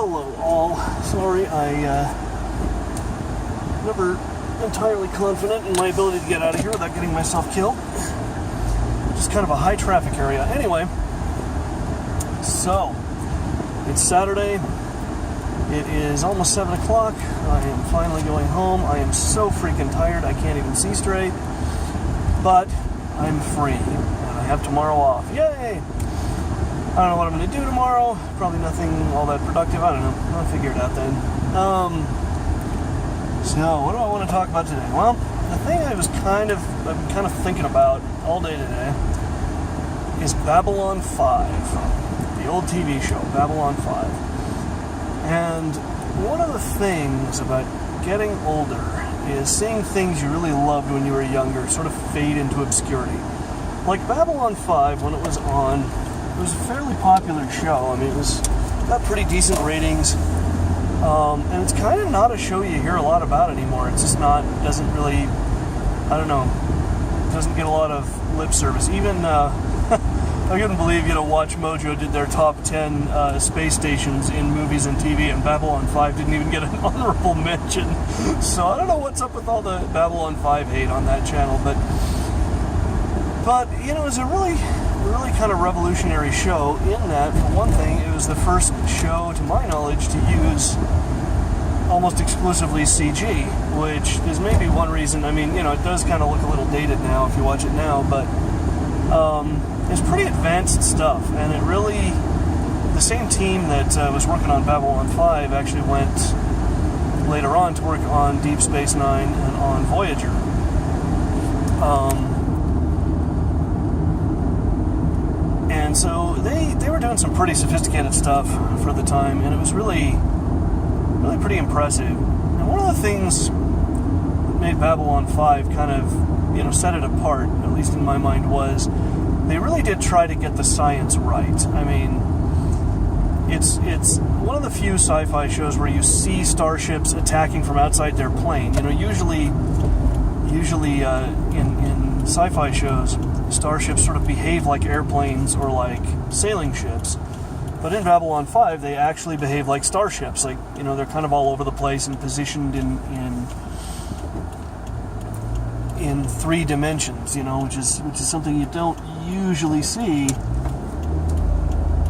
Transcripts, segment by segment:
Hello all. Sorry, I never entirely confident in my ability to get out of here without getting myself killed. Just kind of a high traffic area. Anyway, so it's Saturday. It is almost 7 o'clock. I am finally going home. I am so freaking tired I can't even see straight. But I'm free and I have tomorrow off. Yay! I don't know what I'm going to do tomorrow. Probably nothing all that productive. I don't know. I'll figure it out then. So, what do I want to talk about today? Well, the thing I've been kind of thinking about all day today is Babylon 5. The old TV show, Babylon 5. And one of the things about getting older is seeing things you really loved when you were younger sort of fade into obscurity. Like Babylon 5, when it was on, it was a fairly popular show. I mean, it got pretty decent ratings. And it's kind of not a show you hear a lot about anymore. It's just doesn't get a lot of lip service. Even, I couldn't believe, Watch Mojo did their top 10 space stations in movies and TV, and Babylon 5 didn't even get an honorable mention. So I don't know what's up with all the Babylon 5 hate on that channel, but it was a really kind of revolutionary show in that, for one thing, it was the first show, to my knowledge, to use almost exclusively CG, which is maybe one reason. I mean, it does kind of look a little dated now if you watch it now, but it's pretty advanced stuff, and it really, the same team that was working on Babylon 5 actually went later on to work on Deep Space Nine and on Voyager. And so they were doing some pretty sophisticated stuff for the time, and it was really pretty impressive. And one of the things that made Babylon 5 kind of, set it apart, at least in my mind, was they really did try to get the science right. I mean, it's one of the few sci-fi shows where you see starships attacking from outside their plane. Usually in sci-fi shows, starships sort of behave like airplanes or like sailing ships. But in Babylon 5, they actually behave like starships. Like, they're kind of all over the place and positioned in 3 dimensions, which is something you don't usually see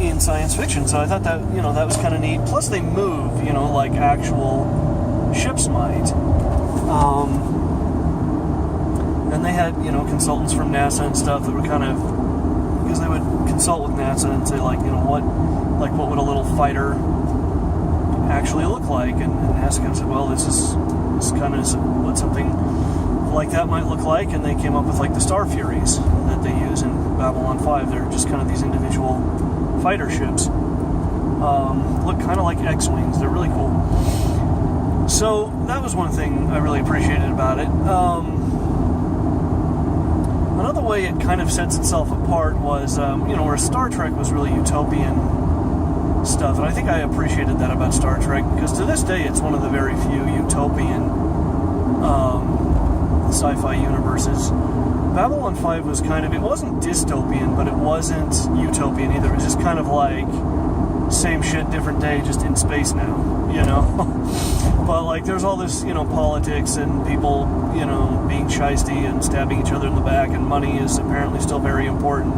in science fiction. So I thought that, that was kind of neat. Plus they move, like actual ships might. And they had, consultants from NASA and stuff that were kind of, because they would consult with NASA and say, what would a little fighter actually look like? And NASA kind of said, well, this is kind of what something like that might look like. And they came up with, the Star Furies that they use in Babylon 5. They're just kind of these individual fighter ships. Look kind of like X-Wings. They're really cool. So that was one thing I really appreciated about it. Another way it kind of sets itself apart was, where Star Trek was really utopian stuff, and I think I appreciated that about Star Trek, because to this day it's one of the very few utopian sci-fi universes. Babylon 5 was it wasn't dystopian, but it wasn't utopian either. It was just kind of like, same shit, different day, just in space now, But, there's all this, politics and people, being shisty and stabbing each other in the back, and money is apparently still very important.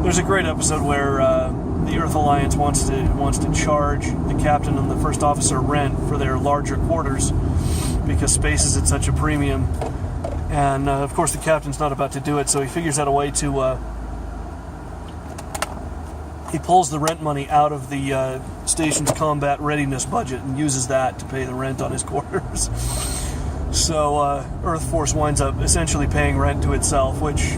There's a great episode where the Earth Alliance wants to charge the captain and the first officer rent for their larger quarters because space is at such a premium. And, of course, the captain's not about to do it, so he figures out a way to... he pulls the rent money out of the station's combat readiness budget and uses that to pay the rent on his quarters. So Earth Force winds up essentially paying rent to itself, which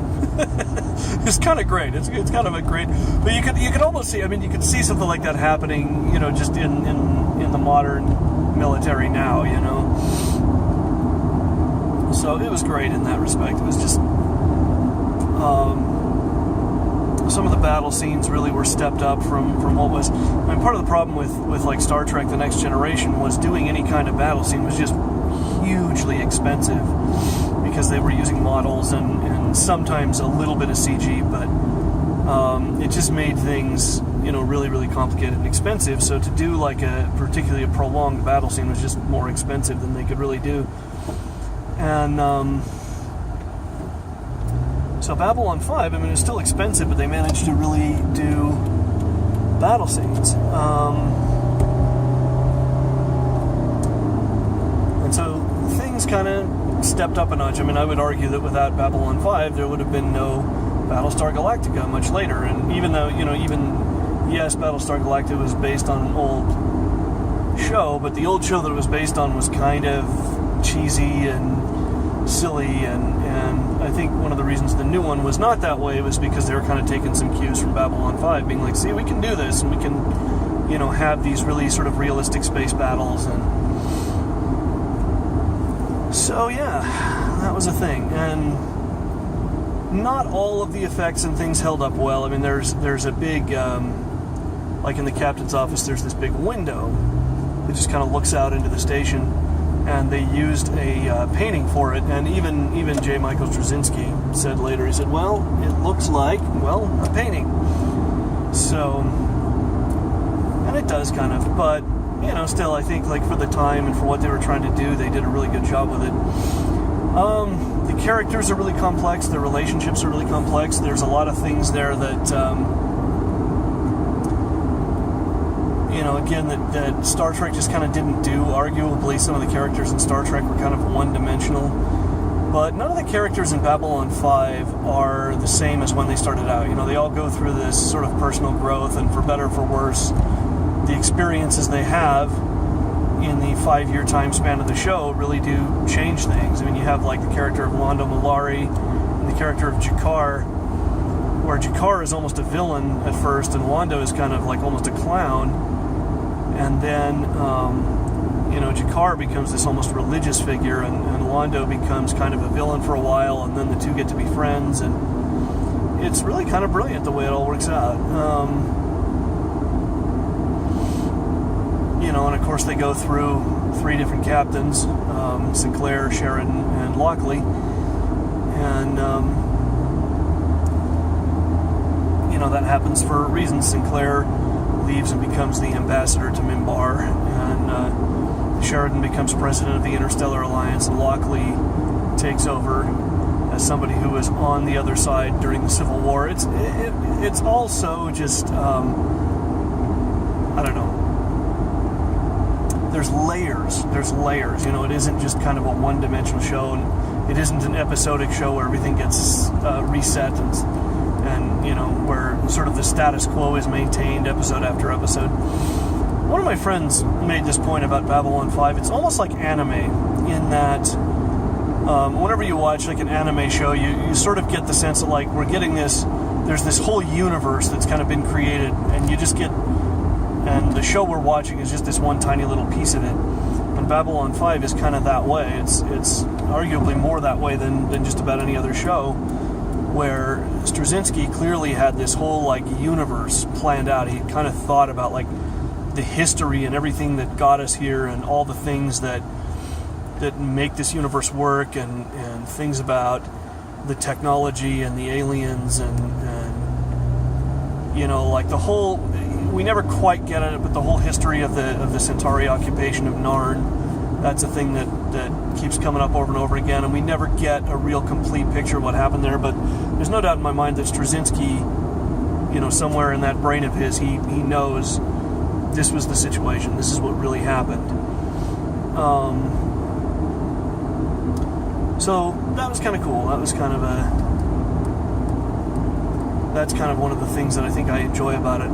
is kind of great. It's kind of a great... But you could almost see... I mean, you could see something like that happening, just in the modern military now, So it was great in that respect. It was just... some of the battle scenes really were stepped up from what was... I mean, part of the problem with Star Trek The Next Generation was doing any kind of battle scene was just hugely expensive because they were using models and sometimes a little bit of CG, but it just made things really, really complicated and expensive. So to do like particularly a prolonged battle scene was just more expensive than they could really do. And so Babylon 5, I mean, it's still expensive, but they managed to really do battle scenes. And so things kind of stepped up a notch. I mean, I would argue that without Babylon 5, there would have been no Battlestar Galactica much later. And even though, yes, Battlestar Galactica was based on an old show, but the old show that it was based on was kind of cheesy and silly, and I think one of the reasons the new one was not that way was because they were kind of taking some cues from Babylon 5, being like, see, we can do this, and we can, have these really sort of realistic space battles. And so, yeah, that was a thing. And not all of the effects and things held up well. I mean, there's a big, like in the captain's office, there's this big window that just kind of looks out into the station, and they used a painting for it, and even J. Michael Straczynski said later, he said, well, it looks like, a painting. So, and it does kind of, but, still, I think, like, for the time and for what they were trying to do, they did a really good job with it. The characters are really complex, their relationships are really complex, there's a lot of things there that, again, that Star Trek just kind of didn't do. Arguably, some of the characters in Star Trek were kind of one-dimensional. But none of the characters in Babylon 5 are the same as when they started out. They all go through this sort of personal growth, and for better or for worse, the experiences they have in the 5-year time span of the show really do change things. I mean, you have, like, the character of Londo Mollari and the character of G'Kar, where G'Kar is almost a villain at first, and Londo is kind of like almost a clown. And then, G'Kar becomes this almost religious figure, and Londo becomes kind of a villain for a while, and then the two get to be friends, and it's really kind of brilliant the way it all works out. And of course they go through 3 different captains, Sinclair, Sheridan, and Lockley, and, that happens for reasons. Sinclair leaves and becomes the ambassador to Minbar, and Sheridan becomes president of the Interstellar Alliance, and Lockley takes over as somebody who was on the other side during the Civil War. It's also just I don't know. There's layers. It isn't just kind of a one-dimensional show, and it isn't an episodic show where everything gets reset and where sort of the status quo is maintained episode after episode. One of my friends made this point about Babylon 5. It's almost like anime in that whenever you watch like an anime show, you sort of get the sense that, like, we're getting this, there's this whole universe that's kind of been created, and you just get, and the show we're watching is just this one tiny little piece of it. And Babylon 5 is kind of that way. It's arguably more that way than just about any other show, where Straczynski clearly had this whole, like, universe planned out. He kind of thought about, like, the history and everything that got us here, and all the things that make this universe work, and things about the technology and the aliens, and like the whole, we never quite get at it, but the whole history of the Centauri occupation of Narn. That's a thing that keeps coming up over and over again, and we never get a real complete picture of what happened there. But there's no doubt in my mind that Straczynski, somewhere in that brain of his, he knows this was the situation. This is what really happened. So that was kind of cool. That's kind of one of the things that I think I enjoy about it.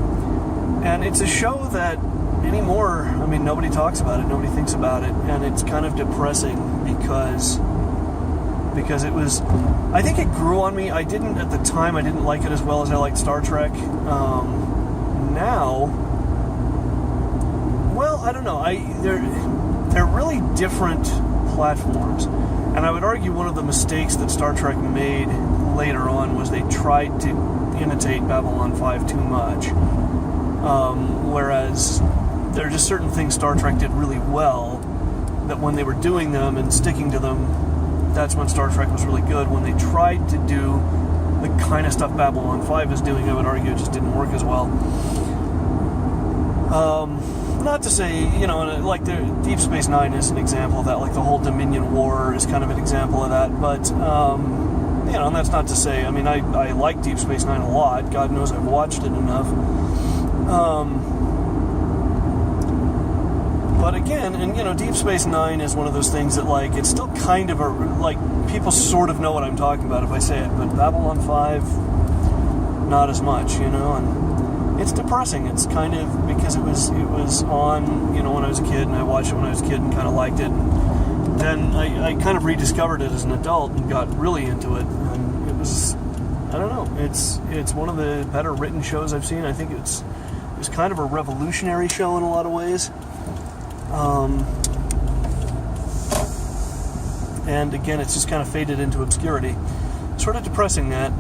And it's a show that anymore, I mean, nobody talks about it, nobody thinks about it, and it's kind of depressing because it was, I think it grew on me. At the time, I didn't like it as well as I liked Star Trek. Now, well, I don't know, they're really different platforms, and I would argue one of the mistakes that Star Trek made later on was they tried to imitate Babylon 5 too much, whereas there are just certain things Star Trek did really well, that when they were doing them and sticking to them, that's when Star Trek was really good. When they tried to do the kind of stuff Babylon 5 is doing, I would argue it just didn't work as well. Not to say, like the Deep Space Nine is an example of that, like the whole Dominion War is kind of an example of that, but, and that's not to say, I mean, I like Deep Space Nine a lot. God knows I've watched it enough. But again, and Deep Space Nine is one of those things that, like, it's still kind of people sort of know what I'm talking about if I say it, but Babylon 5, not as much, and it's depressing. It's kind of, because it was on, when I was a kid, and I watched it when I was a kid and kind of liked it, and then I kind of rediscovered it as an adult and got really into it, and it was, I don't know, it's one of the better written shows I've seen. I think it was kind of a revolutionary show in a lot of ways. And again, it's just kind of faded into obscurity. Sort of depressing, that.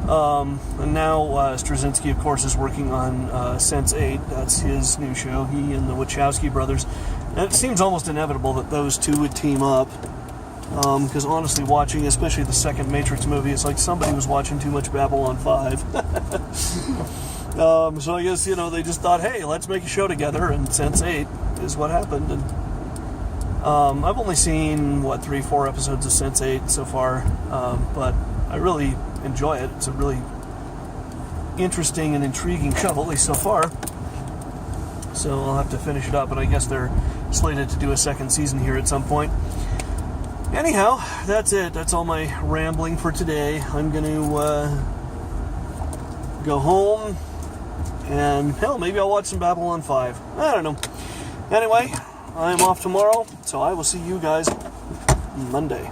And now Straczynski, of course, is working on Sense8. That's his new show. He and the Wachowski brothers. And it seems almost inevitable that those two would team up. Because honestly, watching, especially the second Matrix movie, it's like somebody was watching too much Babylon 5. So I guess, they just thought, hey, let's make a show together, and Sense8 is what happened. And I've only seen, 3-4 episodes of Sense8 so far, but I really enjoy it. It's a really interesting and intriguing show, at least so far. So I'll have to finish it up, and I guess they're slated to do a second season here at some point. Anyhow, that's it. That's all my rambling for today. I'm going to go home, and hell, maybe I'll watch some Babylon 5. I don't know. Anyway, I'm off tomorrow, so I will see you guys Monday.